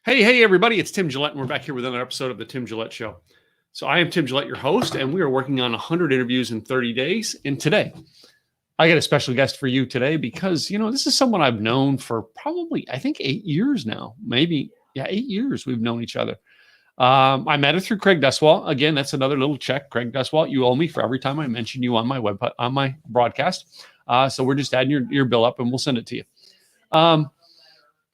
Hey, everybody, it's Tim Gillette, and we're back here with another episode of the Tim Gillette Show. So I am Tim Gillette, your host, and we are working on 100 interviews in 30 days. And today, I got a special guest for you today because, this is someone I've known for probably, I think, 8 years now. Maybe, 8 years we've known each other. I met her through Craig Duswalt. Again, that's another little check. Craig Duswalt, you owe me for every time I mention you on my broadcast. So we're just adding your bill up, and we'll send it to you.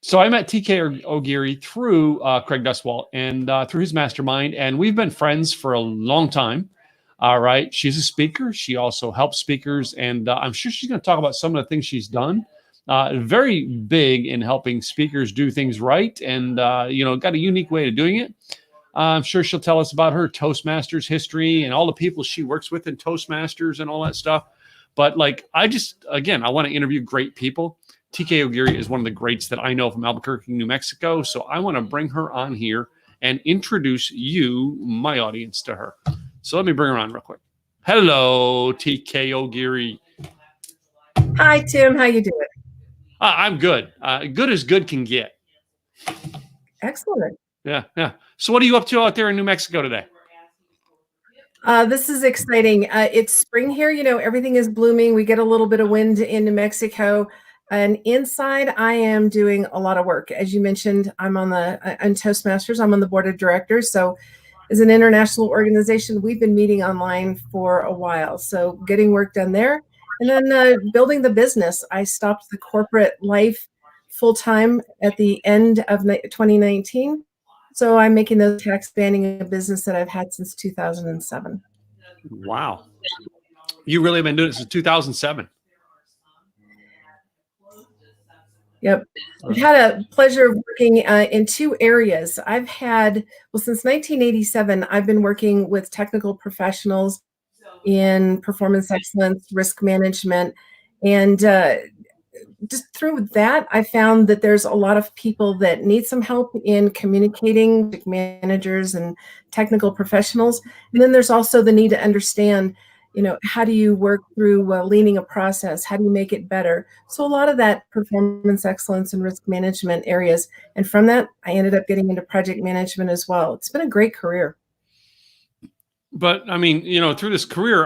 So I met TK O'Geary through Craig Duswalt and through his mastermind, and we've been friends for a long time. All right. She's a speaker. She also helps speakers, and I'm sure she's going to talk about some of the things she's done. Very big in helping speakers do things right, and, got a unique way of doing it. I'm sure she'll tell us about her Toastmasters history and all the people she works with in Toastmasters and all that stuff. But I want to interview great people. TK O'Geary is one of the greats that I know from Albuquerque, New Mexico. So I want to bring her on here and introduce you, my audience, to her. So let me bring her on real quick. Hello, TK O'Geary. Hi, Tim. How you doing? I'm good. Good as good can get. Excellent. Yeah. So what are you up to out there in New Mexico today? This is exciting. It's spring here. Everything is blooming. We get a little bit of wind in New Mexico. And inside, I am doing a lot of work. As you mentioned, I'm on Toastmasters. I'm on the board of directors. So as an international organization, we've been meeting online for a while. So getting work done there. And then building the business. I stopped the corporate life full-time at the end of 2019. So I'm making those tax expanding a business that I've had since 2007. Wow. You really have been doing it since 2007. Yep. I've had a pleasure of working in two areas. Since 1987, I've been working with technical professionals in performance excellence, risk management, and just through that, I found that there's a lot of people that need some help in communicating with managers and technical professionals. And then there's also the need to understand, how do you work through leaning a process? How do you make it better? So a lot of that performance excellence and risk management areas. And from that, I ended up getting into project management as well. It's been a great career. But through this career,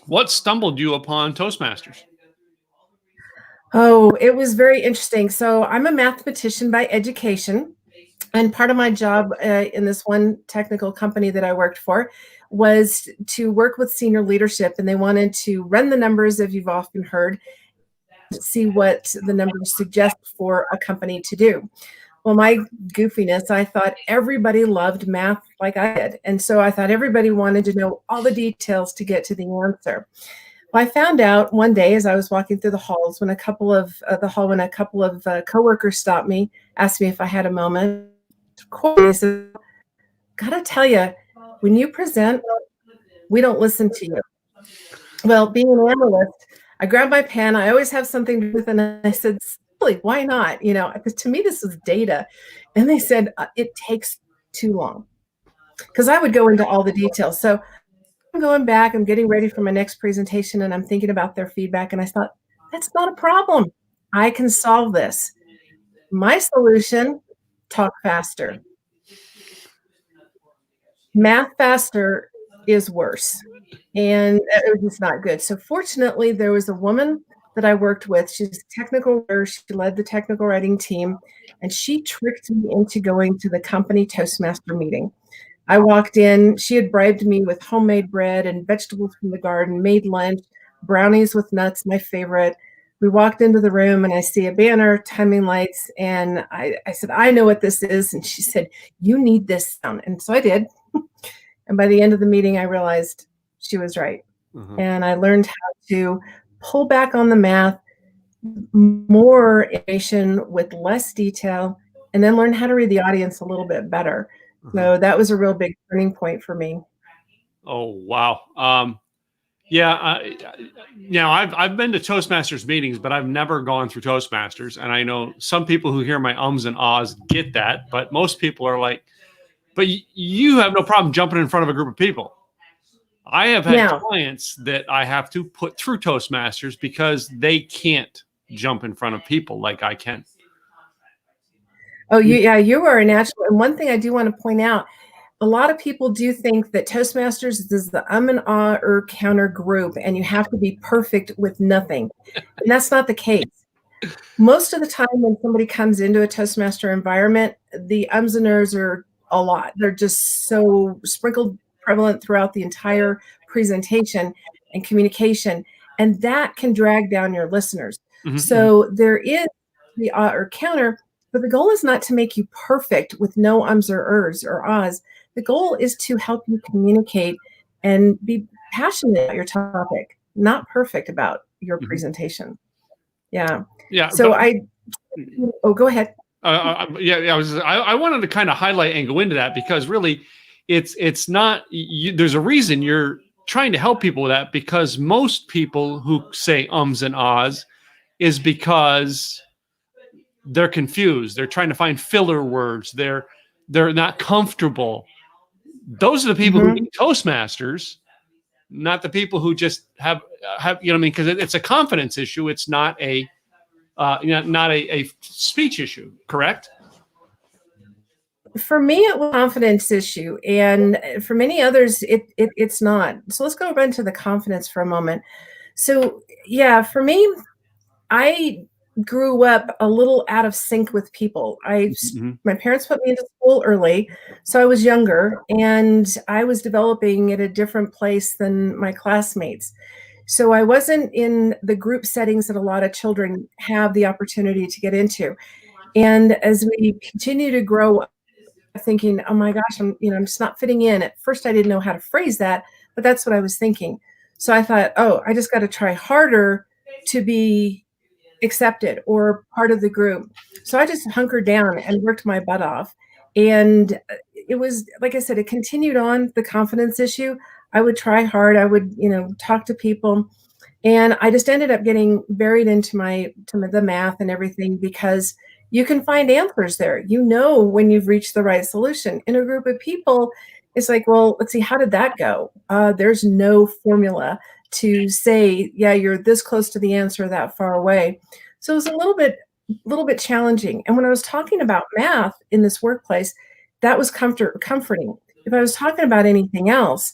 what stumbled you upon Toastmasters? Oh, it was very interesting. So I'm a mathematician by education. And part of my job in this one technical company that I worked for was to work with senior leadership. And they wanted to run the numbers, as you've often heard, see what the numbers suggest for a company to do. Well, my goofiness, I thought everybody loved math like I did. And so I thought everybody wanted to know all the details to get to the answer. Well, I found out one day as I was walking through the halls when a couple of coworkers stopped me, asked me if I had a moment. I said, gotta tell you, when you present, we don't listen to you. Well, being an analyst, I grabbed my pen. I always have something to do with it, and I said, "Silly, why not?" Because to me, this is data. And they said, it takes too long. Because I would go into all the details. So I'm going back, I'm getting ready for my next presentation, and I'm thinking about their feedback. And I thought, that's not a problem. I can solve this. My solution, talk faster. Math faster is worse. And it was not good. So fortunately, there was a woman that I worked with. She's a technical writer. She led the technical writing team, and she tricked me into going to the company Toastmaster meeting. I walked in, she had bribed me with homemade bread and vegetables from the garden, made lunch, brownies with nuts, my favorite. We walked into the room and I see a banner, timing lights, and I said, I know what this is. And she said, you need this sound. And so I did. And by the end of the meeting, I realized she was right. Mm-hmm. And I learned how to pull back on the math, more information with less detail, and then learn how to read the audience a little bit better. Mm-hmm. So that was a real big turning point for me. Oh, wow. I've been to Toastmasters meetings, but I've never gone through Toastmasters. And I know some people who hear my ums and ahs get that, but most people are like, but you have no problem jumping in front of a group of people. I have had clients that I have to put through Toastmasters because they can't jump in front of people like I can. Oh, you are a natural. And one thing I do want to point out, a lot of people do think that Toastmasters is the and ah or counter group, and you have to be perfect with nothing. And that's not the case. Most of the time when somebody comes into a Toastmaster environment, the ums and ers are a lot. They're just so sprinkled prevalent throughout the entire presentation and communication, and that can drag down your listeners. Mm-hmm. So there is the ah or counter, but the goal is not to make you perfect with no ums or ers or ahs. The goal is to help you communicate and be passionate about your topic, not perfect about your presentation. Yeah. Yeah. So go ahead. I wanted to kind of highlight and go into that because really it's not, there's a reason you're trying to help people with that, because most people who say ums and ahs is because they're confused. They're trying to find filler words. They're not comfortable. Those are the people who need Toastmasters, not the people who just have, you know what I mean? Because it's a confidence issue. It's not a, not a speech issue, correct? For me, it was a confidence issue, and for many others, it's not. So let's go into the confidence for a moment. So yeah, for me, I grew up a little out of sync with people. My parents put me into school early, so I was younger, and I was developing at a different place than my classmates. So I wasn't in the group settings that a lot of children have the opportunity to get into. And as we continue to grow up, thinking, oh my gosh, I'm just not fitting in. At first, I didn't know how to phrase that, but that's what I was thinking. So I thought, oh, I just got to try harder to be accepted or part of the group. So I just hunkered down and worked my butt off. And it was, like I said, it continued on the confidence issue. I would try hard. I would, talk to people. And I just ended up getting buried into the math and everything, because you can find answers there. When you've reached the right solution. In a group of people, it's like, well, let's see, how did that go? There's no formula to say, yeah, you're this close to the answer, that far away. So it was a little bit challenging. And when I was talking about math in this workplace, that was comforting. If I was talking about anything else,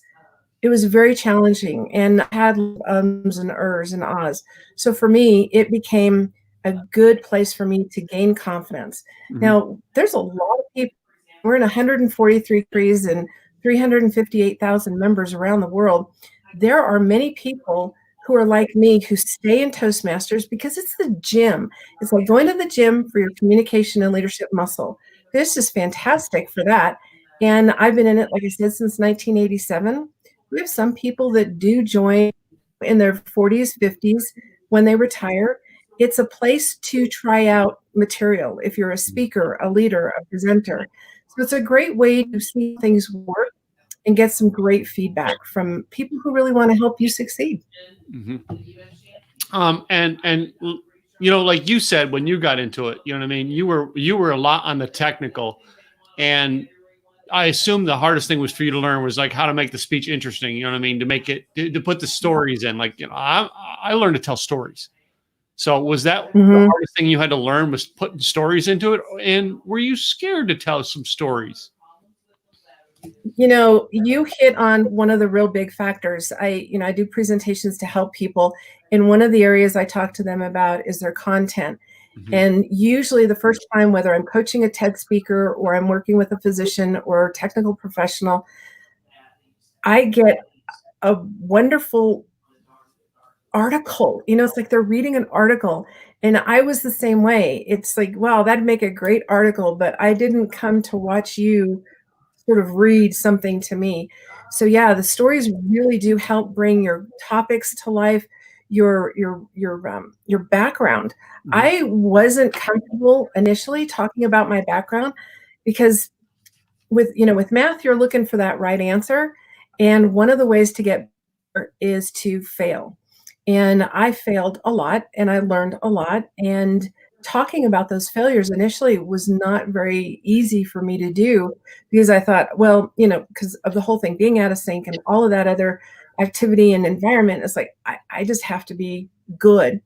it was very challenging, and I had ums and ers and ahs. So for me, it became a good place for me to gain confidence. Now, there's a lot of people. We're in 143 countries and 358,000 members around the world. There are many people who are like me, who stay in Toastmasters because it's the gym. It's like going to the gym for your communication and leadership muscle. This is fantastic for that. And I've been in it, like I said, since 1987. We have some people that do join in their 40s, 50s when they retire. It's a place to try out material if you're a speaker, a leader, a presenter. So it's a great way to see things work and get some great feedback from people who really want to help you succeed. And like you said, when you got into it, you know what I mean? You were a lot on the technical, and I assume the hardest thing was for you to learn was like how to make the speech interesting. You know what I mean? To make it, to put the stories in, like, I learned to tell stories. So was that the hardest thing you had to learn, was putting stories into it? And were you scared to tell some stories? You hit on one of the real big factors. I do presentations to help people. And one of the areas I talk to them about is their content. And usually the first time, whether I'm coaching a TED speaker or I'm working with a physician or a technical professional, I get a wonderful article. It's like they're reading an article. And I was the same way. It's like, wow, that'd make a great article, but I didn't come to watch you sort of read something to me. So yeah, the stories really do help bring your topics to life, your background. I wasn't comfortable initially talking about my background, because with math, you're looking for that right answer. And one of the ways to get better is to fail. And I failed a lot, and I learned a lot. And talking about those failures initially was not very easy for me to do, because I thought, well, because of the whole thing being out of sync and all of that other activity and environment, it's like, I just have to be good.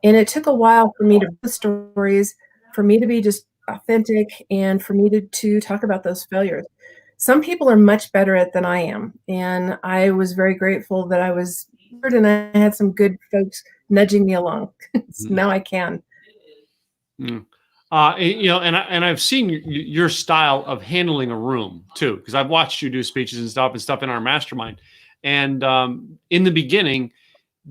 And it took a while for me to put stories, for me to be just authentic, and for me to talk about those failures. Some people are much better at than I am, and I was very grateful that I was heard and I had some good folks nudging me along. So Mhm. now I can. Mm. And I've seen your style of handling a room too, because I've watched you do speeches and stuff in our mastermind. And in the beginning,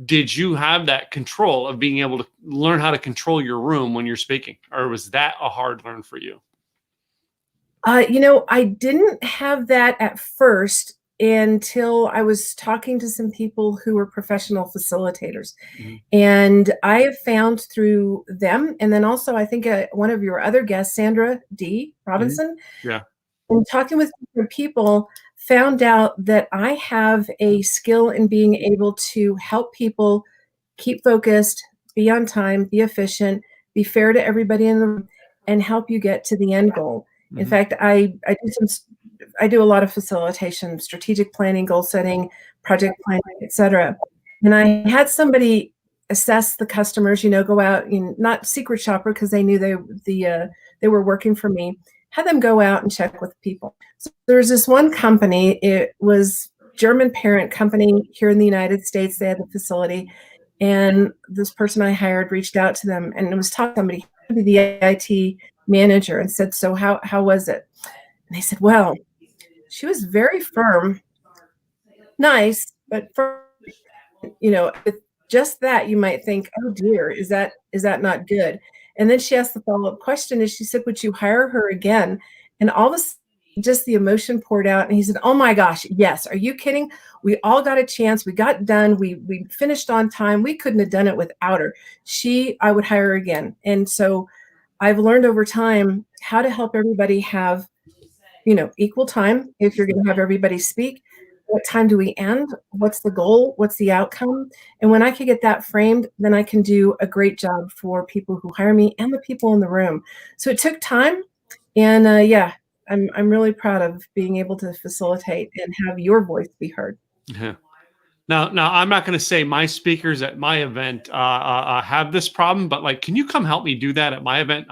did you have that control of being able to learn how to control your room when you're speaking, or was that a hard learn for you? I didn't have that at first until I was talking to some people who were professional facilitators. Mhm. And I have found through them, and then also I think one of your other guests, Sandra D. Mhm. Robinson, Yeah. and talking with different people, found out that I have a skill in being able to help people keep focused, be on time, be efficient, be fair to everybody in the room, and help you get to the end goal. In Mhm. fact, I do a lot of facilitation, strategic planning, goal setting, project planning, etc. And I had somebody assess the customers, go out, not secret shopper because they knew they were working for me. Had them go out and check with people. So there was this one company. It was German parent company here in the United States. They had the facility, and this person I hired reached out to them and it was talking to somebody, the IT manager, and said, "So how was it?" And they said, "Well, she was very firm, nice, but firm." With just that, you might think, "Oh dear, is that not good?" And then she asked the follow-up question, and she said, "Would you hire her again?" And all of a sudden, just the emotion poured out, and he said, "Oh my gosh, yes. Are you kidding? We all got a chance. We got done. We finished on time. We couldn't have done it without her. I would hire her again." And so I've learned over time how to help everybody have equal time if you're going to have everybody speak. What time do we end? What's the goal? What's the outcome? And when I can get that framed, then I can do a great job for people who hire me and the people in the room. So it took time, and yeah, I'm really proud of being able to facilitate and have your voice be heard. Yeah. Now, I'm not going to say my speakers at my event have this problem, but like, can you come help me do that at my event?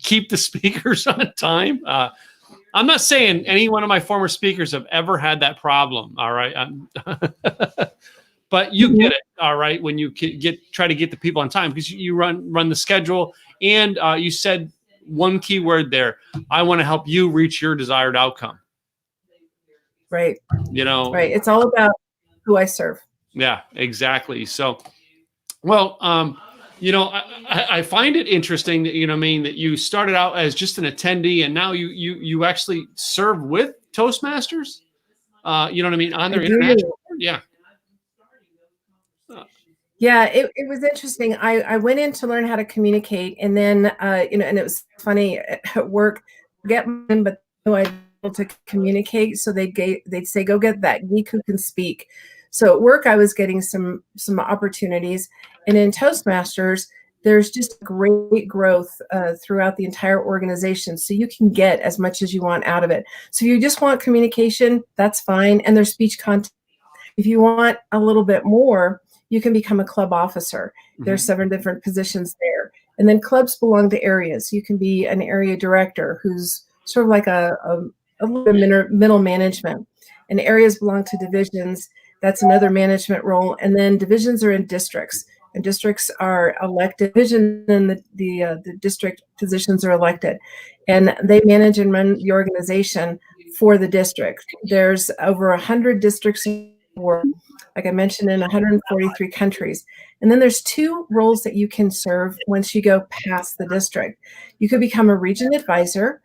Keep the speakers on time. I'm not saying any one of my former speakers have ever had that problem. All right. But you Mhm. get it. All right. When you try to get the people on time, because you run the schedule, and you said one key word there. I want to help you reach your desired outcome. Right, You know, right. It's all about who I serve. yeah, exactly. So, well, I find it interesting that that you started out as just an attendee, and now you actually serve with Toastmasters. You know what I mean, on I their do. international board. Yeah. Uh, Yeah, it was interesting. I went in to learn how to communicate, and then and it was funny at work. Get mine, but no, I able to communicate. So they'd say, "Go get that geek who can speak." So at work, I was getting some opportunities, and in Toastmasters, there's just great growth throughout the entire organization. So you can get as much as you want out of it. So if you just want communication, that's fine, and there's speech content. If you want a little bit more, you can become a club officer. There's mhm. 7 different positions there. And then clubs belong to areas. You can be an area director who's sort of like a little bit middle management. And areas belong to divisions. That's another management role. And then divisions are in districts. And districts are elected. Division and the district positions are elected. And they manage and run the organization for the district. There's over 100 districts in the world, like I mentioned, in 143 countries. And then there's 2 roles that you can serve once you go past the district. You could become a region advisor,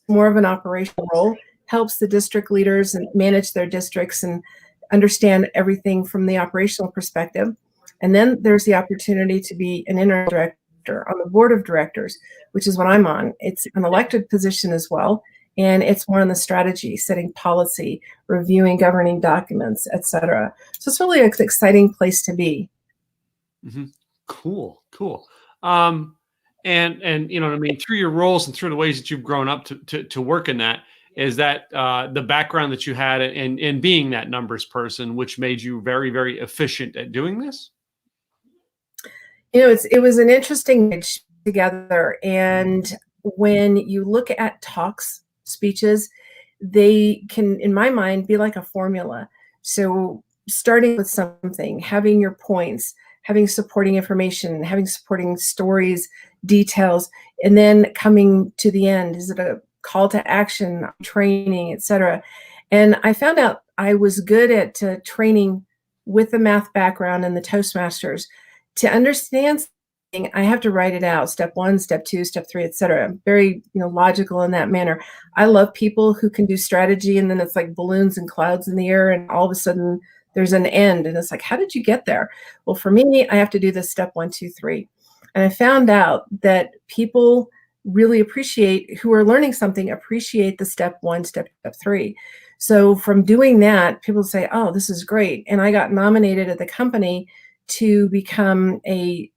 more of an operational role, helps the district leaders and manage their districts and understand everything from the operational perspective. And then there's the opportunity to be an interim director on the board of directors, which is what I'm on. It's an elected position as well. And it's more on the strategy, setting policy, reviewing governing documents, et cetera. So it's really an exciting place to be. Mhm. Cool. Um, and you know what I mean, through your roles and through the ways that you've grown up to work in that, is that the background that you had in being that numbers person, which made you very, very efficient at doing this? It was an interesting age. together. And when you look at talks, speeches, they can, in my mind, be like a formula. So starting with something, having your points, having supporting information, having supporting stories, details, and then coming to the end. Is it a call to action, training, etc.? And I found out I was good at training with the math background and the Toastmasters. To understand something, I have to write it out. Step 1, step 2, step 3, etc. Very, logical in that manner. I love people who can do strategy and then it's like balloons and clouds in the air and all of a sudden there's an end and it's like, how did you get there? Well, for me, I have to do this step 1, 2, 3. And I found out that people really appreciate, who are learning something, appreciate the step 1, step 3. So from doing that, people say, oh, this is great. And I got nominated at the company to become a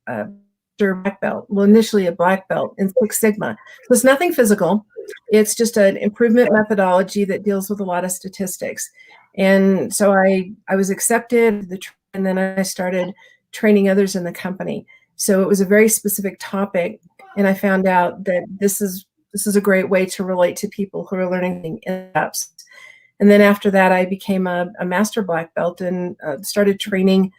black belt. Well, initially a black belt in Six Sigma. So it's nothing physical. It's just an improvement methodology that deals with a lot of statistics. And so I was accepted, and then I started training others in the company. So it was a very specific topic. And I found out that this is a great way to relate to people who are learning in depth. And then after that, I became a master black belt and started training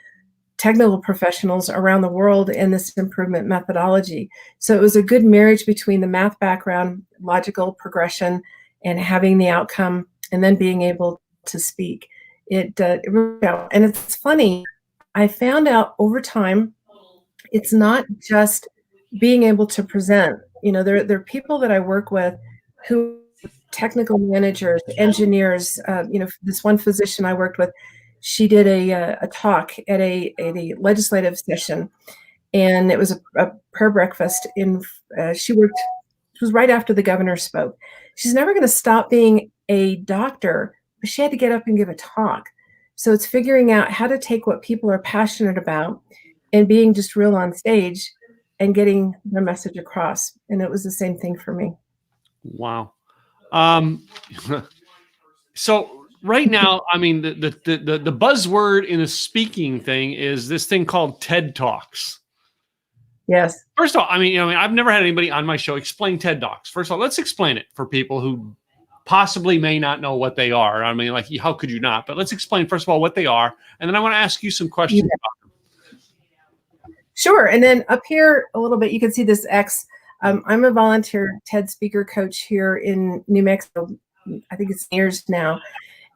technical professionals around the world in this improvement methodology. So it was a good marriage between the math background, logical progression, and having the outcome, and then being able to speak. It really, and it's funny, I found out over time, it's not just being able to present. There are people that I work with who technical managers, engineers. This one physician I worked with, she did a talk at a legislative session, and it was a prayer breakfast. She was right after the governor spoke. She's never going to stop being a doctor, but she had to get up and give a talk. So it's figuring out how to take what people are passionate about and being just real on stage and getting their message across. And it was the same thing for me. Wow. So right now, I mean, the buzzword in a speaking thing is this thing called TED Talks. Yes. First of all, I've never had anybody on my show explain TED Talks. First of all, let's explain it for people who possibly may not know what they are. I mean, like, how could you not? But let's explain, first of all, what they are. And then I want to ask you some questions about them. Sure. And then up here a little bit, you can see this X. I'm a volunteer TED speaker coach here in New Mexico. I think it's years now.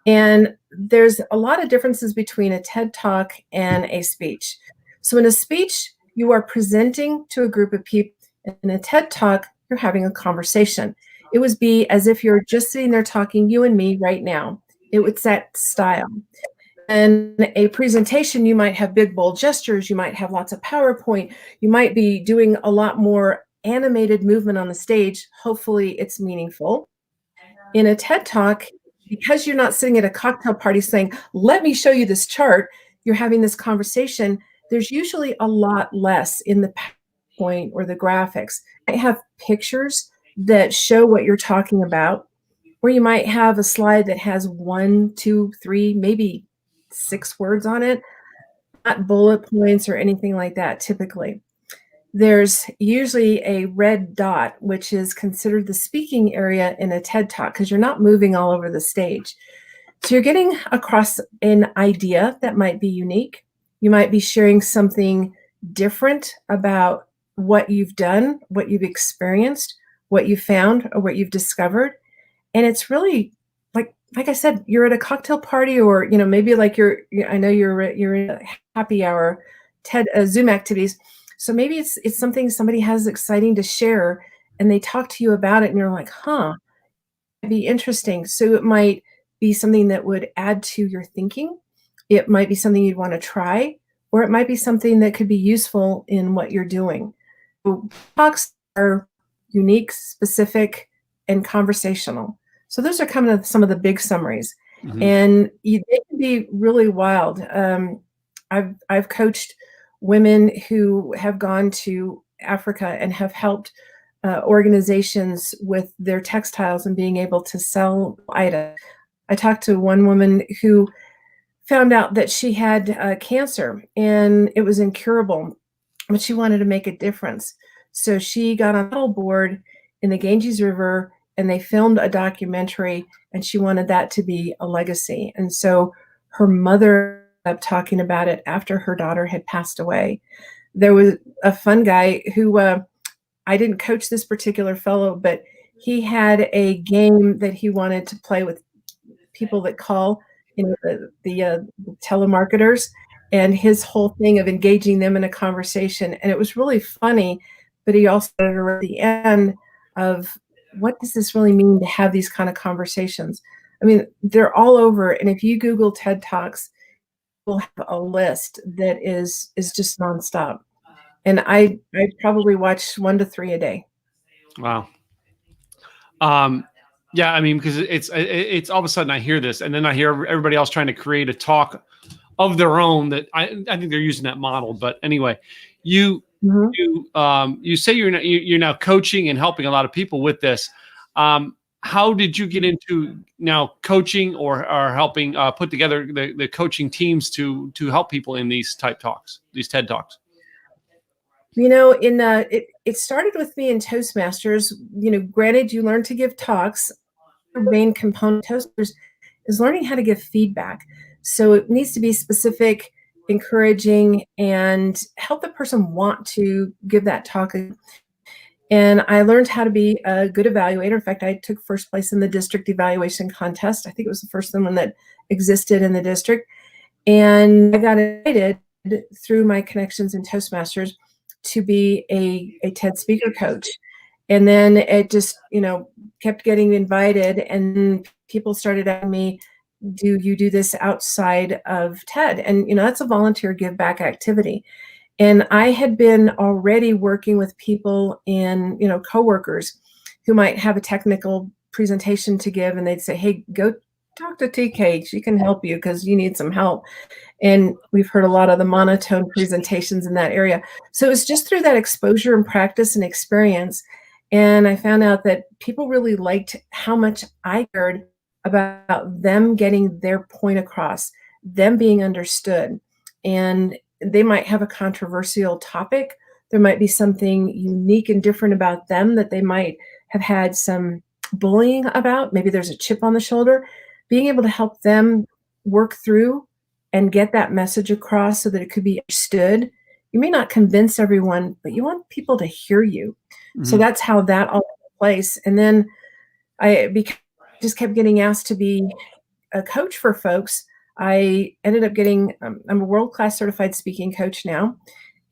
And there's a lot of differences between a TED Talk and a speech. So in a speech, you are presenting to a group of people. In a TED Talk, you're having a conversation. It would be as if you're just sitting there talking, you and me right now. It would set style. And a presentation, you might have big, bold gestures. You might have lots of PowerPoint. You might be doing a lot more animated movement on the stage. Hopefully it's meaningful. In a TED Talk, because you're not sitting at a cocktail party saying, let me show you this chart, you're having this conversation. There's usually a lot less in the PowerPoint or the graphics. You might have pictures that show what you're talking about, or you might have a slide that has 1, 2, 3, maybe 6 words on it, not bullet points or anything like that typically. There's usually a red dot, which is considered the speaking area in a TED Talk because you're not moving all over the stage. So you're getting across an idea that might be unique. You might be sharing something different about what you've done, what you've experienced, what you found, or what you've discovered. And it's really like I said, you're at a cocktail party, or maybe like I know you're in a happy hour TED Zoom activities. So maybe it's something somebody has exciting to share and they talk to you about it and you're like, it'd be interesting. So it might be something that would add to your thinking. It might be something you'd want to try, or it might be something that could be useful in what you're doing. So talks are unique, specific, and conversational. So those are kind of some of the big summaries. Mm-hmm. And they can be really wild. I've coached women who have gone to Africa and have helped organizations with their textiles and being able to sell items. I talked to one woman who found out that she had cancer and it was incurable, but she wanted to make a difference. So she got on a paddleboard in the Ganges River and they filmed a documentary, and she wanted that to be a legacy. And so her mother ended up talking about it after her daughter had passed away. There was a fun guy who I didn't coach this particular fellow, but he had a game that he wanted to play with people that call, the telemarketers, and his whole thing of engaging them in a conversation. And it was really funny, but he also at the end of, what does this really mean to have these kind of conversations? I mean, they're all over. And if you Google TED Talks, we'll have a list that is just nonstop. And I probably watch 1 to 3 a day. Wow. Yeah, I mean, because it's all of a sudden I hear this, and then I hear everybody else trying to create a talk of their own that I think they're using that model. But anyway, you say you're now coaching and helping a lot of people with this. How did you get into now coaching or helping put together the coaching teams to help people in these type talks, these TED Talks? It started with me in Toastmasters. Granted, you learn to give talks. The main component of Toastmasters is learning how to give feedback. So it needs to be specific, encouraging, and help the person want to give that talk. And I learned how to be a good evaluator. In fact, I took first place in the district evaluation contest. I think it was the first one that existed in the district. And I got invited through my connections in Toastmasters to be a TED speaker coach. And then it just, kept getting invited, and people started asking me, do you do this outside of TED? And, that's a volunteer give back activity. And I had been already working with people in, coworkers who might have a technical presentation to give, and they'd say, hey, go talk to TK. She can help you because you need some help. And we've heard a lot of the monotone presentations in that area. So it was just through that exposure and practice and experience. And I found out that people really liked how much I cared about them getting their point across, them being understood. And they might have a controversial topic. There might be something unique and different about them that they might have had some bullying about. Maybe there's a chip on the shoulder. Being able to help them work through and get that message across so that it could be understood. You may not convince everyone, but you want people to hear you. Mm-hmm. So that's how that all took place. And then I just kept getting asked to be a coach for folks. I ended up getting, I'm a world-class certified speaking coach now.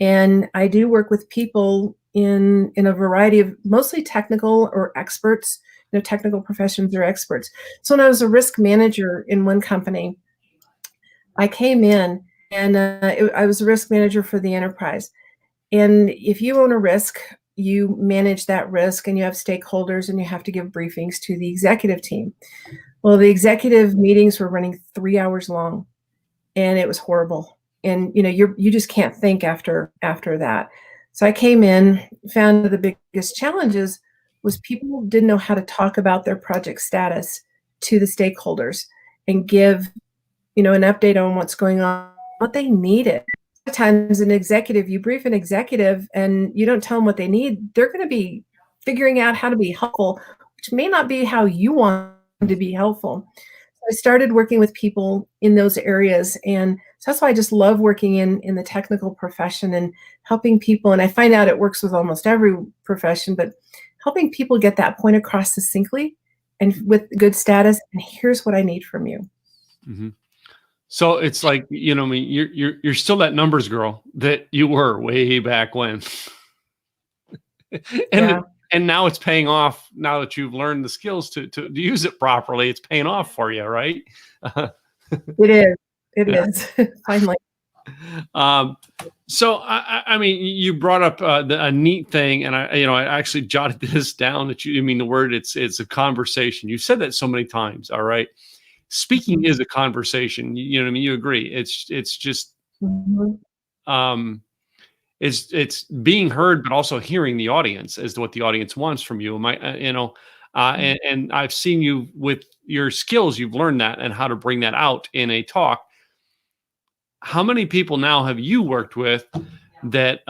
And I do work with people in a variety of mostly technical or experts, technical professions or experts. So when I was a risk manager in one company, I came in and I was a risk manager for the enterprise. And if you own a risk, you manage that risk and you have stakeholders and you have to give briefings to the executive team. Well, the executive meetings were running 3 hours long, and it was horrible. And you just can't think after that. So I came in, found the biggest challenges was people didn't know how to talk about their project status to the stakeholders and give an update on what's going on, what they needed. Sometimes you brief an executive and you don't tell them what they need, they're going to be figuring out how to be helpful, which may not be how you want them to be helpful. So I started working with people in those areas. And so that's why I just love working in the technical profession and helping people. And I find out it works with almost every profession, but helping people get that point across succinctly and with good status. And here's what I need from you. Mm-hmm. So it's like, you're still that numbers girl that you were way back when. And now it's paying off. Now that you've learned the skills to use it properly, it's paying off for you, right? It is. It is. Finally. So I mean, you brought up a neat thing, and I actually jotted this down. The word it's a conversation. You said that so many times. All right. Speaking is a conversation. You know what I mean? You agree. It's just, it's being heard, but also hearing the audience as to what the audience wants from you. And I've seen you with your skills. You've learned that and how to bring that out in a talk. How many people now have you worked with that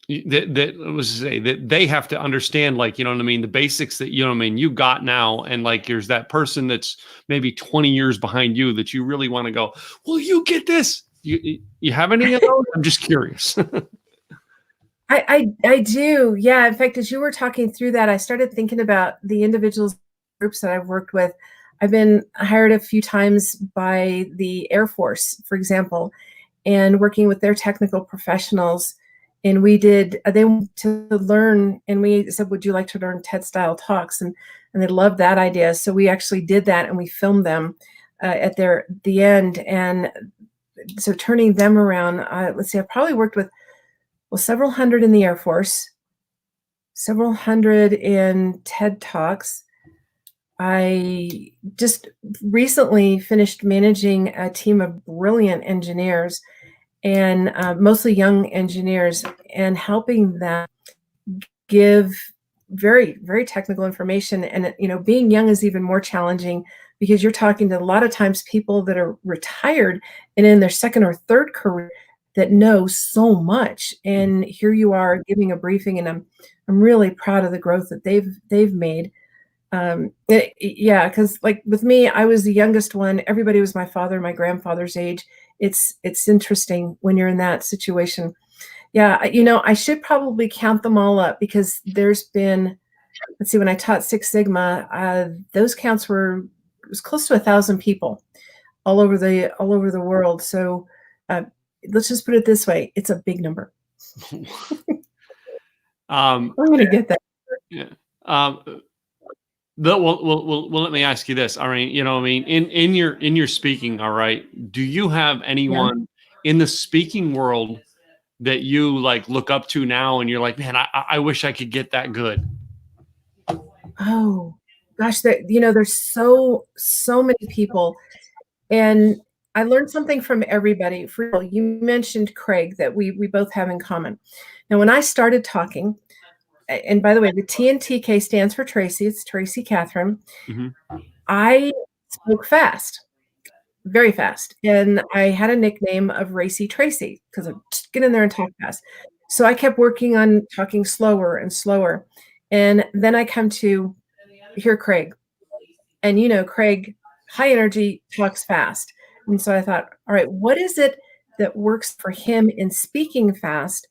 that was to say that they have to understand, like, you know what I mean, the basics that, you know what I mean, you got now. And like, there's that person that's maybe 20 years behind you that you really want to go, well, you get this. You have any of those? I'm just curious. I do. Yeah. In fact, as you were talking through that, I started thinking about the individuals groups that I've worked with. I've been hired a few times by the Air Force, for example, and working with their technical professionals. And we did, they wanted to learn, and we said, would you like to learn TED style talks? And they loved that idea. So we actually did that, and we filmed them at the end. And so turning them around, let's see, I probably worked with, well, several hundred in the Air Force, several hundred in TED Talks. I just recently finished managing a team of brilliant engineers, and mostly young engineers, and helping them give very, very technical information. And, you know, being young is even more challenging because you're talking to a lot of times people that are retired and in their second or third career that know so much. And here you are giving a briefing, and I'm really proud of the growth that they've made. Yeah, because like with me, I was the youngest one. Everybody was my father, my grandfather's age. It's interesting when you're in that situation. Yeah, you know, I should probably count them all up because there's been, let's see, when I taught Six Sigma, those counts it was close to 1,000 people all over the world. So let's just put it this way: it's a big number. I'm gonna get that. Yeah. Well, let me ask you this. All right. You know, I mean, in your speaking, all right, do you have anyone in the speaking world that you like look up to now and you're like, man, I wish I could get that good? Oh gosh, there's so many people, and I learned something from everybody. For example, you mentioned Craig, that we both have in common. Now, when I started talking, and by the way, the TNTK stands for Tracy. It's Tracy Catherine. Mm-hmm. I spoke fast, very fast. And I had a nickname of Racy Tracy because I'd just get in there and talk fast. So I kept working on talking slower and slower. And then I come to hear Craig. And, you know, Craig, high energy, talks fast. And so I thought, all right, what is it that works for him in speaking fast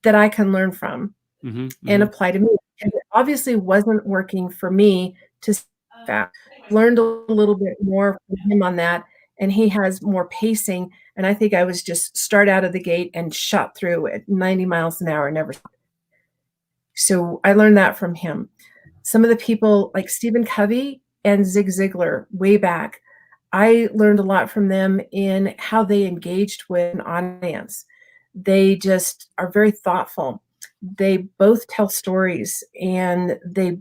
that I can learn from? Mm-hmm, and apply to me? And it obviously wasn't working for me to fast. Learned a little bit more from him on that, and he has more pacing. And I think I was just start out of the gate and shot through at 90 miles an hour, never stopped. So I learned that from him. Some of the people like Stephen Covey and Zig Ziglar way back, I learned a lot from them in how they engaged with an audience. They just are very thoughtful. They both tell stories, and they're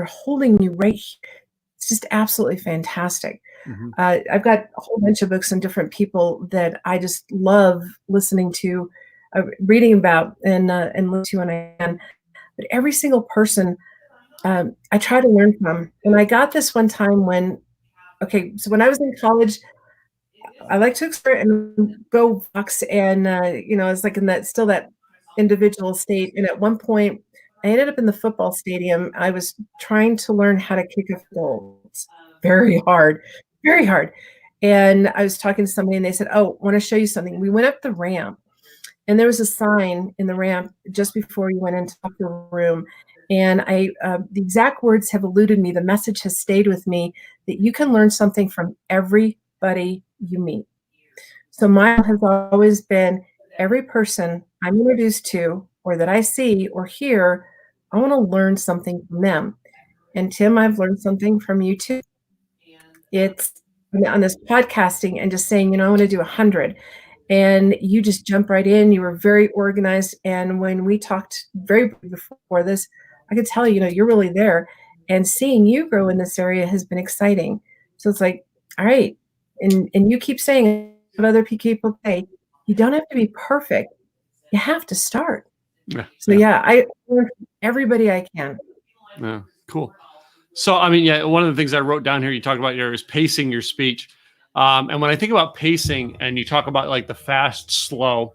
holding you right here. It's just absolutely fantastic. mm-hmm. I've got a whole bunch of books on different people that I just love listening to, reading about, and listening to when I can. But every single person I try to learn from. And I got this one time so when I was in college, I like to explore and go walks, and it's like in that individual state. And at one point, I ended up in the football stadium. I was trying to learn how to kick a goal. It's very hard, very hard. And I was talking to somebody, and they said, "Oh, I want to show you something." We went up the ramp, and there was a sign in the ramp just before you went into the room. And the exact words have eluded me. The message has stayed with me that you can learn something from everybody you meet. So mine has always been every person I'm introduced to, or that I see or hear, I want to learn something from them. And Tim, I've learned something from you too. It's on this podcasting and just saying, I want to do 100. And you just jump right in. You were very organized. And when we talked very before this, I could tell, you're really there. And seeing you grow in this area has been exciting. So it's like, all right. And you keep saying what other people say, you don't have to be perfect. You have to start. Yeah. So I learn from everybody I can. Yeah, cool. So, I mean, one of the things I wrote down here, you talk about here is pacing your speech. And when I think about pacing and you talk about like the fast, slow,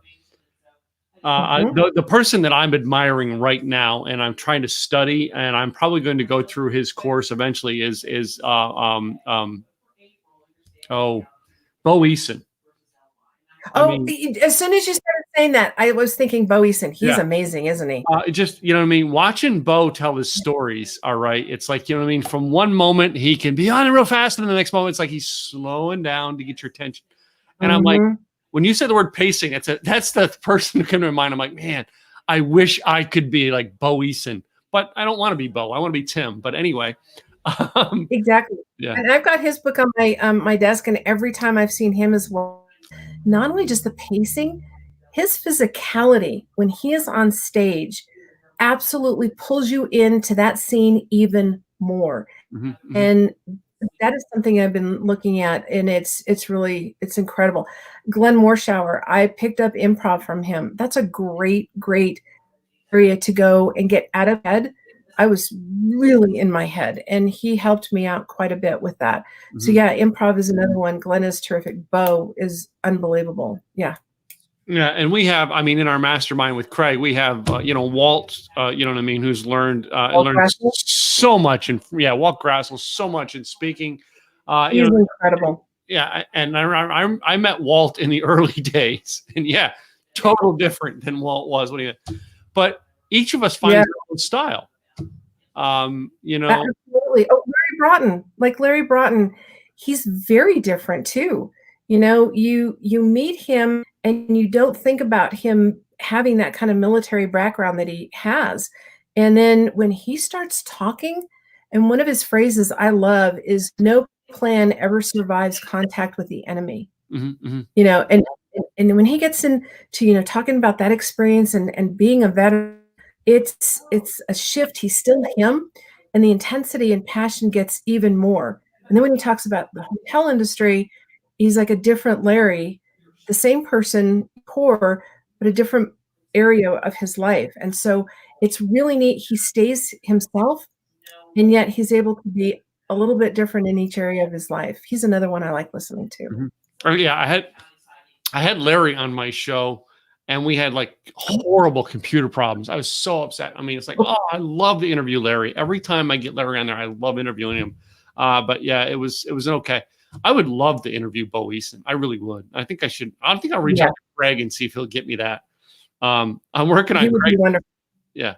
The person that I'm admiring right now, and I'm trying to study, and I'm probably going to go through his course eventually, is Bo Eason. As soon as you started saying that, I was thinking Bo Eason. He's amazing, isn't he? Just, you know what I mean? Watching Bo tell his stories, all right, it's like, you know what I mean? From one moment, he can be on it real fast, and the next moment, it's like he's slowing down to get your attention. And I'm like, when you said the word pacing, that's the person who came to my mind. I'm like, man, I wish I could be like Bo Eason, but I don't want to be Bo. I want to be Tim. But anyway. Exactly. Yeah. And I've got his book on my desk, and every time I've seen him as well, not only just the pacing, his physicality when he is on stage absolutely pulls you into that scene even more. And that is something I've been looking at, and it's incredible. Glenn Morshower, I picked up improv from him. That's a great area to go and get out of bed. I was really in my head, and he helped me out quite a bit with that. So yeah, improv is another one. Glenn is terrific. Bo is unbelievable. Yeah. Yeah, and we have, I mean, in our mastermind with Craig, we have, Walt, you know what I mean, who's learned so much, and Walt Grassel so much in speaking. He's incredible. Yeah, and I met Walt in the early days, and total different than Walt was when he. But each of us finds our own style. Absolutely. Oh, Larry Broughton, he's very different too. You know, you meet him and you don't think about him having that kind of military background that he has. And then when he starts talking, and one of his phrases I love is, "No plan ever survives contact with the enemy." You know, and when he gets into, talking about that experience and being a veteran, it's a shift. He's still him, and the intensity and passion gets even more. And then when he talks about the hotel industry, he's like a different Larry, the same person, core, but a different area of his life. And so it's really neat. He stays himself, and yet he's able to be a little bit different in each area of his life. He's another one I like listening to. Oh yeah, I had Larry on my show, and we had like horrible computer problems. I was so upset. I mean, it's like, I love to interview Larry. Every time I get Larry on there, I love interviewing him. But yeah, it was okay. I would love to interview Bo Eason. I really would. I think I should. I think I'll reach out to Craig and see if he'll get me that. I'm working on Craig. Yeah,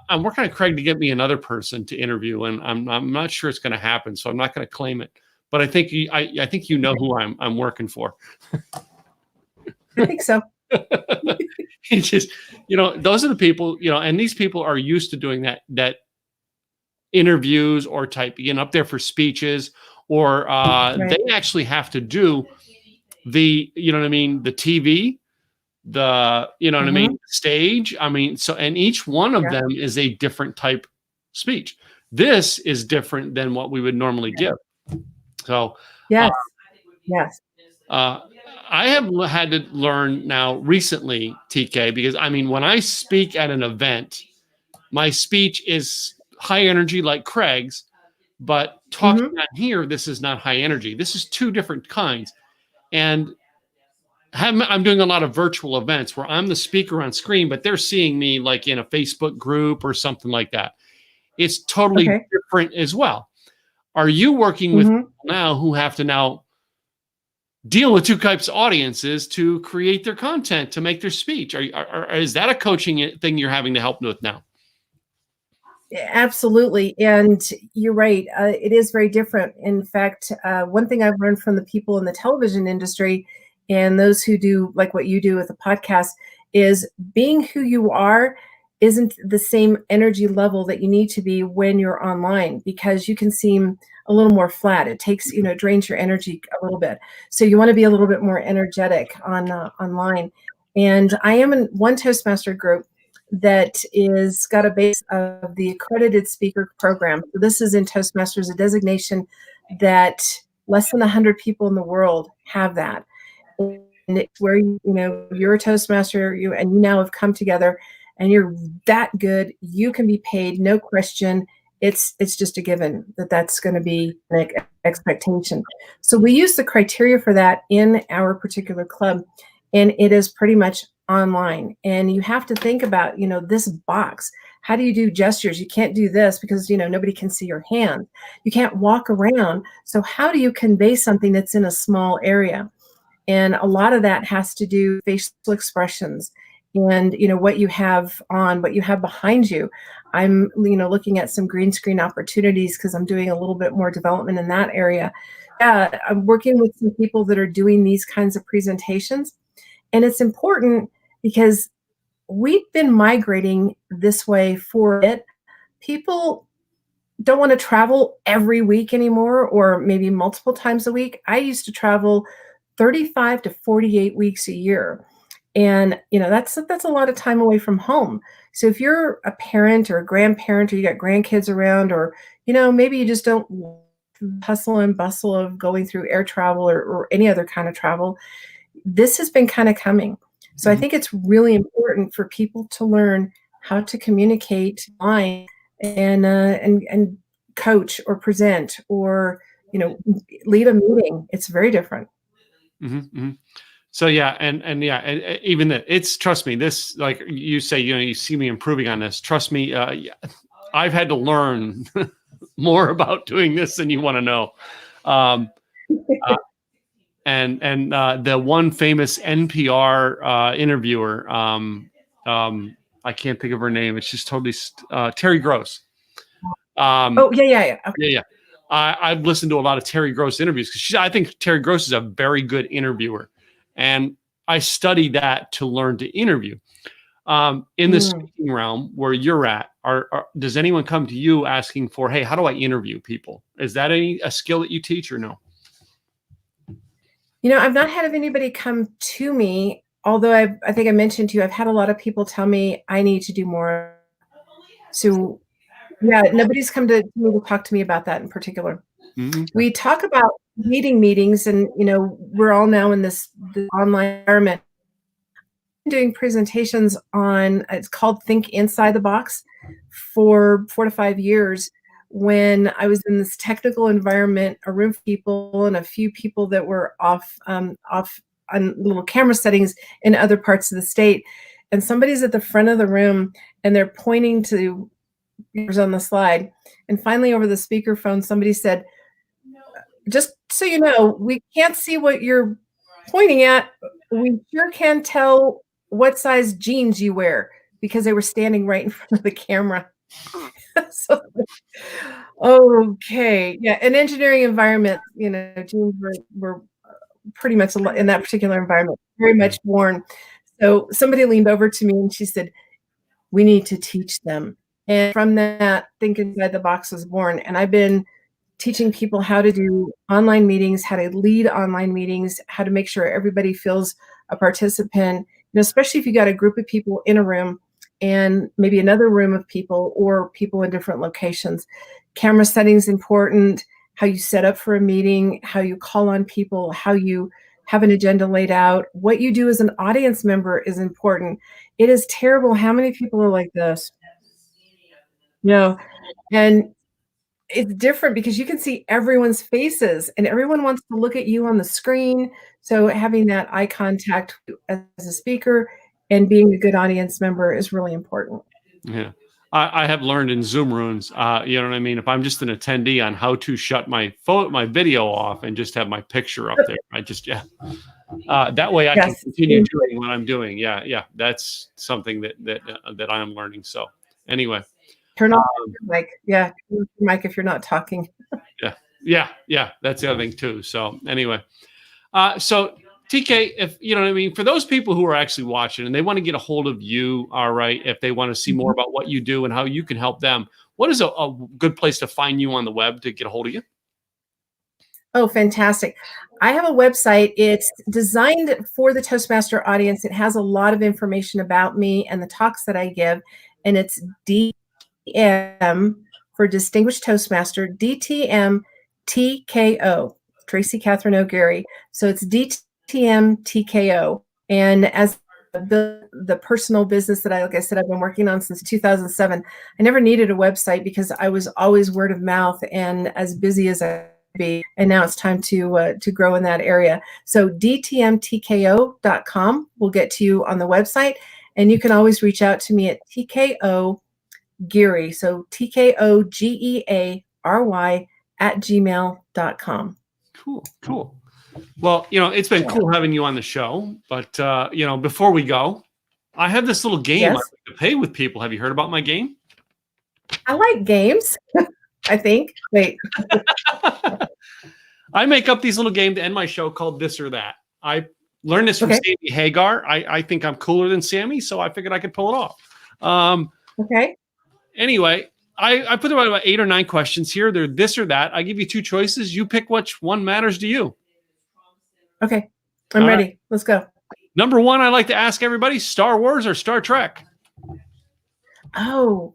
I'm working on Craig to get me another person to interview, and I'm not sure it's going to happen, so I'm not going to claim it. But I think I think who I'm working for. I think so. It's just, those are the people, and these people are used to doing that interviews or typing up there for speeches, or they actually have to do the, the TV, the, stage. I mean, so, and each one of them is a different type speech. This is different than what we would normally give. So, yes. I have had to learn now recently, TK, because I mean, when I speak at an event, my speech is high energy like Craig's, but talking on here, this is not high energy. This is two different kinds. And I'm doing a lot of virtual events where I'm the speaker on screen, but they're seeing me like in a Facebook group or something like that. It's totally different as well. Are you working with people now who have to now deal with two types of audiences to create their content, to make their speech? Is that a coaching thing you're having to help with now? Absolutely. And you're right. It is very different. In fact, one thing I've learned from the people in the television industry and those who do like what you do with a podcast is being who you are isn't the same energy level that you need to be when you're online, because you can seem a little more flat. It takes, drains your energy a little bit. So you want to be a little bit more energetic online. And I am in one Toastmaster group that is got a base of the accredited speaker program. So this is in Toastmasters, a designation that less than 100 people in the world have that. And it's where, you're a Toastmaster, and you now have come together and you're that good, you can be paid, no question. It's just a given that's going to be an expectation. So we use the criteria for that in our particular club, and it is pretty much online, and you have to think about, this box. How do you do gestures? You can't do this because, nobody can see your hand. You can't walk around. So how do you convey something that's in a small area? And a lot of that has to do with facial expressions and, what you have on, what you have behind you. I'm, looking at some green screen opportunities because I'm doing a little bit more development in that area. Yeah, I'm working with some people that are doing these kinds of presentations. And it's important because we've been migrating this way for it. People don't want to travel every week anymore, or maybe multiple times a week. I used to travel 35 to 48 weeks a year. And, that's a lot of time away from home. So if you're a parent or a grandparent, or you got grandkids around, or, maybe you just don't hustle and bustle of going through air travel or any other kind of travel, this has been kind of coming. So I think it's really important for people to learn how to communicate online and coach or present or, lead a meeting. It's very different. So yeah, and yeah, even that, it's, trust me, this, like you say, you see me improving on this. Trust me, I've had to learn more about doing this than you want to know. And the one famous NPR interviewer, I can't think of her name. It's just totally Terry Gross. Oh yeah. Okay. Yeah. I've listened to a lot of Terry Gross interviews because I think Terry Gross is a very good interviewer, and I studied that to learn to interview. In the speaking realm where you're at, does anyone come to you asking for, hey, how do I interview people? Is that a skill that you teach or no? I've not had anybody come to me, although I think I mentioned to you, I've had a lot of people tell me I need to do more. So yeah, nobody's come to me to talk to me about that in particular. We talk about leading meetings, and we're all now in this online environment. I'm doing presentations on, it's called Think Inside the Box, for 4 to 5 years. When I was in this technical environment, a room of people and a few people that were off on little camera settings in other parts of the state, and somebody's at the front of the room and they're pointing to on the slide, and finally over the speakerphone somebody said, just so you know, we can't see what you're pointing at, we sure can tell what size jeans you wear, because they were standing right in front of the camera. So, okay, yeah, an engineering environment, jeans were pretty much in that particular environment very much worn. So somebody leaned over to me and she said, we need to teach them. And from that, Think Inside the Box was born. And I've been teaching people how to do online meetings, how to lead online meetings, how to make sure everybody feels a participant, especially if you got a group of people in a room and maybe another room of people or people in different locations. Camera settings important, how you set up for a meeting, how you call on people, how you have an agenda laid out. What you do as an audience member is important. It is terrible how many people are like this. And it's different because you can see everyone's faces and everyone wants to look at you on the screen. So having that eye contact as a speaker and being a good audience member is really important. Yeah. I have learned in Zoom rooms, you know what I mean? If I'm just an attendee, on how to shut my video off and just have my picture up there. That way I can continue doing what I'm doing. Yeah. That's something that I'm learning. So anyway. Turn off your mic. Yeah, turn off your mic if you're not talking. Yeah. That's the other thing too. So anyway, so TK, if you know what I mean, for those people who are actually watching and they want to get a hold of you, all right, if they want to see more about what you do and how you can help them, what is a good place to find you on the web to get a hold of you? Oh, fantastic. I have a website. It's designed for the Toastmaster audience. It has a lot of information about me and the talks that I give, and it's DTM for Distinguished Toastmaster, DTM TKO, Tracy Catherine O'Gary. So it's DTM TKO. And as the personal business that like I said, I've been working on since 2007, I never needed a website because I was always word of mouth and as busy as I be, and now it's time to grow in that area. So dtmtko.com will get to you on the website, and you can always reach out to me at TKO Geary, so TKOGEARY @gmail.com. Cool. Well, it's been cool having you on the show, but before we go, I have this little game I like to play with people. Have you heard about my game? I like games. I think. Wait. I make up these little games to end my show called This or That. I learned this from Sammy Hagar. I think I'm cooler than Sammy, so I figured I could pull it off. Okay. Anyway, I put about 8 or 9 questions here. They're this or that. I give you 2 choices. You pick which one matters to you. Okay. I'm ready. Right. Let's go. Number 1, I like to ask everybody, Star Wars or Star Trek? Oh,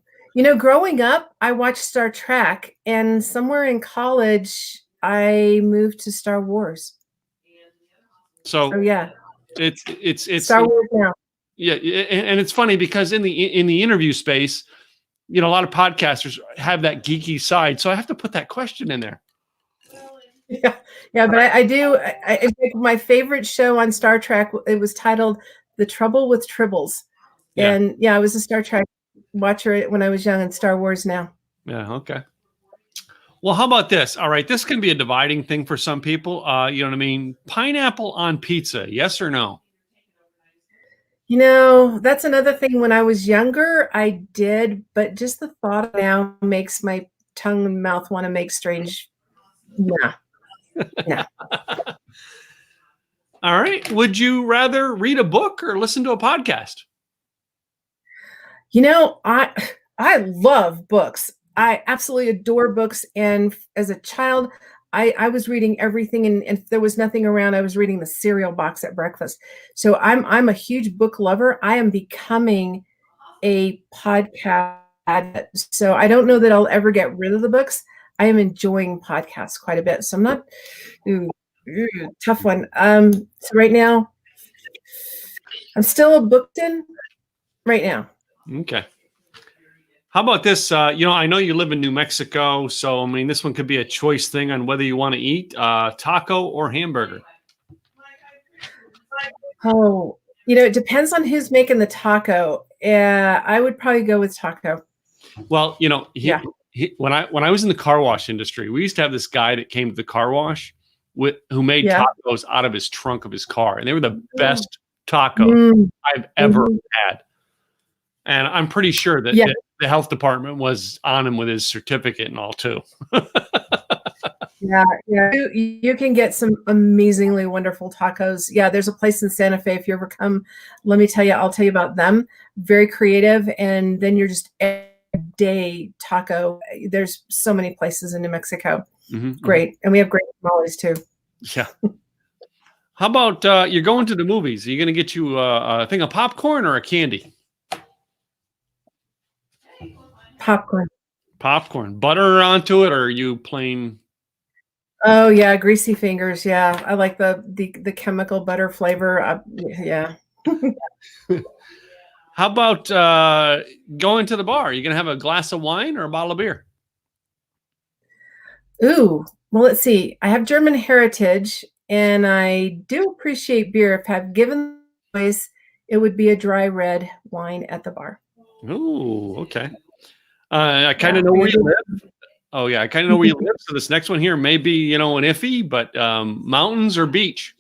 growing up, I watched Star Trek, and somewhere in college, I moved to Star Wars. So yeah, it's Star Wars now. Yeah, and it's funny because in the interview space, a lot of podcasters have that geeky side, so I have to put that question in there. Yeah, but I do. I think my favorite show on Star Trek, it was titled "The Trouble with Tribbles," and I was a Star Trek watcher when I was young, and Star Wars now. Yeah. Okay. Well, how about this? All right, this can be a dividing thing for some people. You know what I mean? Pineapple on pizza, yes or no? That's another thing. When I was younger, I did, but just the thought now makes my tongue and mouth want to make strange. Nah. All right. Would you rather read a book or listen to a podcast? I love books. I absolutely adore books. And as a child, I was reading everything, and if there was nothing around, I was reading the cereal box at breakfast. So I'm a huge book lover. I am becoming a podcast addict. So I don't know that I'll ever get rid of the books. I am enjoying podcasts quite a bit. So I'm not tough one. So right now, I'm still booked in right now. Okay. How about this? I know you live in New Mexico, so I mean, this one could be a choice thing on whether you want to eat taco or hamburger. Oh, it depends on who's making the taco. I would probably go with taco. Well, when I was in the car wash industry, we used to have this guy that came to the car wash who made tacos out of his trunk of his car, and they were the best tacos I've ever had. And I'm pretty sure that the health department was on him with his certificate and all too. Yeah. You can get some amazingly wonderful tacos. Yeah, there's a place in Santa Fe. If you ever come, let me tell you, I'll tell you about them. Very creative. And then you're just everyday taco. There's so many places in New Mexico. Great. And we have great tamales too. Yeah. How about you're going to the movies? Are you going to get you a thing of popcorn or a candy? Popcorn. Butter onto it, or are you plain? Oh yeah, greasy fingers. Yeah, I like the chemical butter flavor. Yeah. How about going to the bar? Are you gonna have a glass of wine or a bottle of beer? Ooh, well, let's see. I have German heritage, and I do appreciate beer. If I've given the choice, it would be a dry red wine at the bar. Ooh, okay. I kind of know where you live. Oh yeah, I kind of know where you live. So this next one here may be, an iffy, but mountains or beach?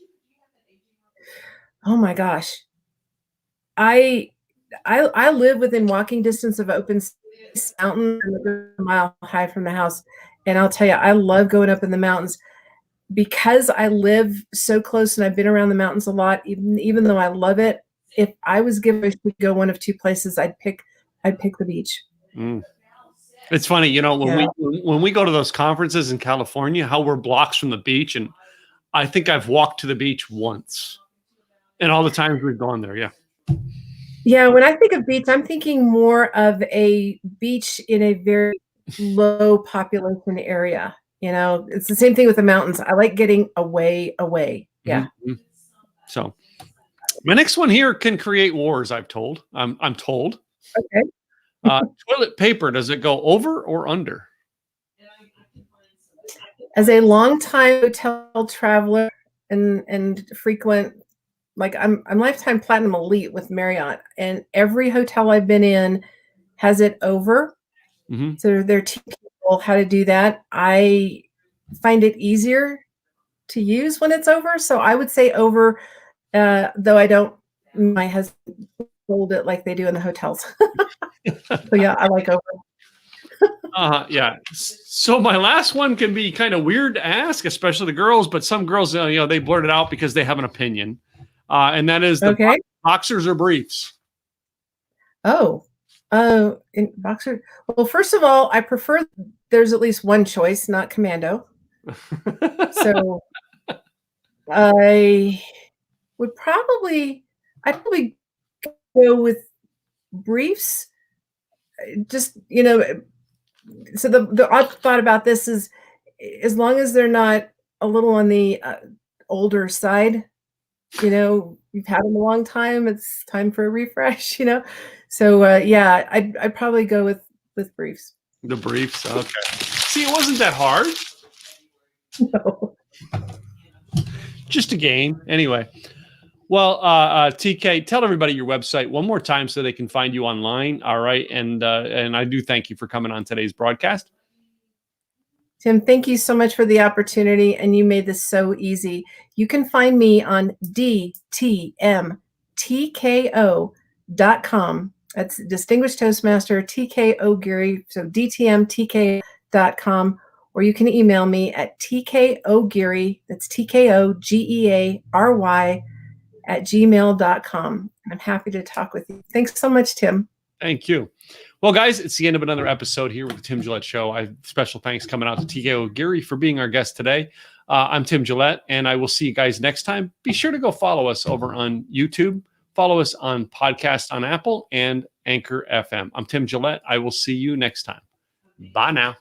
Oh my gosh. I live within walking distance of open mountain, a mile high from the house. And I'll tell you, I love going up in the mountains because I live so close and I've been around the mountains a lot, even though I love it. If I was given to go one of 2 places, I'd pick the beach. It's funny, when we go to those conferences in California, how we're blocks from the beach, and I think I've walked to the beach once, and all the times we've gone there, yeah. Yeah, when I think of beach, I'm thinking more of a beach in a very low population area. It's the same thing with the mountains. I like getting away. Yeah. Mm-hmm. So, my next one here can create wars. I'm told. Okay. Toilet paper, does it go over or under? As a longtime hotel traveler and frequent, like I'm lifetime platinum elite with Marriott, and every hotel I've been in has it over. Mm-hmm. So they're teaching people how to do that. I find it easier to use when it's over. So I would say over, though I don't, my husband hold it like they do in the hotels. So yeah, I like over. Yeah. So my last one can be kind of weird to ask, especially the girls, but some girls, they blurt it out because they have an opinion. And that is the Okay. boxers or briefs. In boxer. Well, first of all, I prefer there's at least one choice, not commando. So I'd probably go with briefs. Just, so the odd thought about this is, as long as they're not a little on the older side, you've had them a long time, it's time for a refresh. So yeah, I'd probably go with briefs. The briefs. Okay. See, it wasn't that hard. No. Just a game. Anyway. Well, TK, tell everybody your website one more time so they can find you online. All right. And I do thank you for coming on today's broadcast. Tim, thank you so much for the opportunity, and you made this so easy. You can find me on DTMTKO.com. That's Distinguished Toastmaster TKO Geary, so DTMTKO.com, or you can email me at TKOGeary, that's TKOGEARY, @gmail.com. I'm happy to talk with you. Thanks so much, Tim. Thank you. Well, guys, it's the end of another episode here with the Tim Gillette Show. Special thanks coming out to TKO Geary for being our guest today. I'm Tim Gillette, and I will see you guys next time. Be sure to go follow us over on YouTube. Follow us on podcast on Apple and Anchor FM. I'm Tim Gillette. I will see you next time. Bye now.